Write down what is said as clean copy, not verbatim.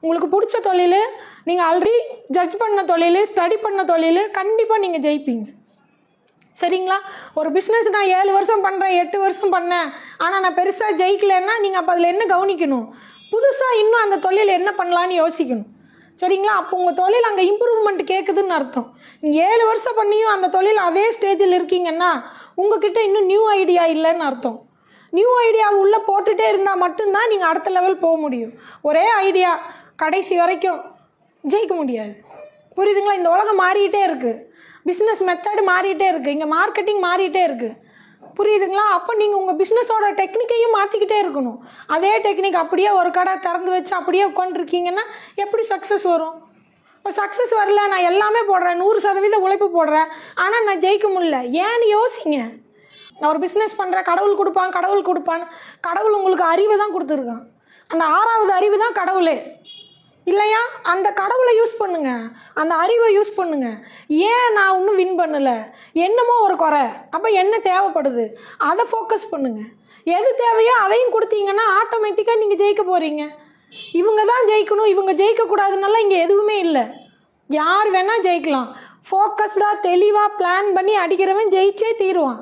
உங்களுக்கு பிடிச்ச தொழில், நீங்கள் ஆல்ரெடி ஜட்ஜ் பண்ண தொழில், ஸ்டடி பண்ண தொழில், கண்டிப்பாக நீங்கள் ஜெயிப்பீங்க. சரிங்களா? ஒரு பிஸ்னஸ் நான் 7 வருஷம் பண்ணுறேன், 8 வருஷம் பண்ணேன், ஆனால் நான் பெருசாக ஜெயிக்கலைன்னா நீங்கள் அப்போ அதில் என்ன கவனிக்கணும்? புதுசாக இன்னும் அந்த தொழில் என்ன பண்ணலான்னு யோசிக்கணும். சரிங்களா? அப்போ உங்கள் தொழில் அங்கே இம்ப்ரூவ்மெண்ட் கேட்குதுன்னு அர்த்தம். நீங்கள் 7 வருஷம் பண்ணியும் அந்த தொழில் அதே ஸ்டேஜில் இருக்கீங்கன்னா உங்ககிட்ட இன்னும் நியூ ஐடியா இல்லைன்னு அர்த்தம். நியூ ஐடியாவை உள்ளே போட்டுகிட்டே இருந்தால் மட்டும்தான் நீங்கள் அடுத்த லெவல் போக முடியும். ஒரே ஐடியா கடைசி வரைக்கும் ஜெயிக்க முடியாது. புரியுதுங்களா? இந்த உலகம் மாறிக்கிட்டே இருக்குது, பிஸ்னஸ் மெத்தடு மாறிக்கிட்டே இருக்குது, இங்கே மார்க்கெட்டிங் மாறிக்கிட்டே இருக்குது. புரியுதுங்களா? அப்போ நீங்கள் உங்கள் பிஸ்னஸோட டெக்னிக்கையும் மாற்றிக்கிட்டே இருக்கணும். அதே டெக்னிக் அப்படியே ஒரு கடை திறந்து வச்சு அப்படியே உட்காந்துருக்கீங்கன்னா எப்படி சக்ஸஸ் வரும்? இப்போ சக்ஸஸ் வரல, நான் எல்லாமே போடுறேன், 100% உழைப்பு போடுறேன், ஆனால் நான் ஜெயிக்க முடியல, ஏன்னு யோசிங்க. நான் ஒரு பிஸ்னஸ் பண்ணுறேன், கடவுள் கொடுப்பான். கடவுள் உங்களுக்கு அறிவை தான் கொடுத்துருக்கான். அந்த 6வது அறிவு தான் கடவுளே இல்லையா? அந்த கடவுளை யூஸ் பண்ணுங்க, அந்த அறிவை யூஸ் பண்ணுங்க. ஏன் நான் இன்னும் வின் பண்ணலை, என்னமோ ஒரு குறை, அப்போ என்ன தேவைப்படுது அதை ஃபோக்கஸ் பண்ணுங்க. எது தேவையோ அதையும் கொடுத்தீங்கன்னா ஆட்டோமேட்டிக்காக நீங்கள் ஜெயிக்க போகிறீங்க. இவங்க தான் ஜெயிக்கணும், இவங்க ஜெயிக்கக்கூடாதுனால இங்கே எதுவுமே இல்லை. யார் வேணால் ஜெயிக்கலாம். ஃபோக்கஸ்டாக தெளிவாக பிளான் பண்ணி அடிக்கிறவன் ஜெயிச்சே தீருவான்.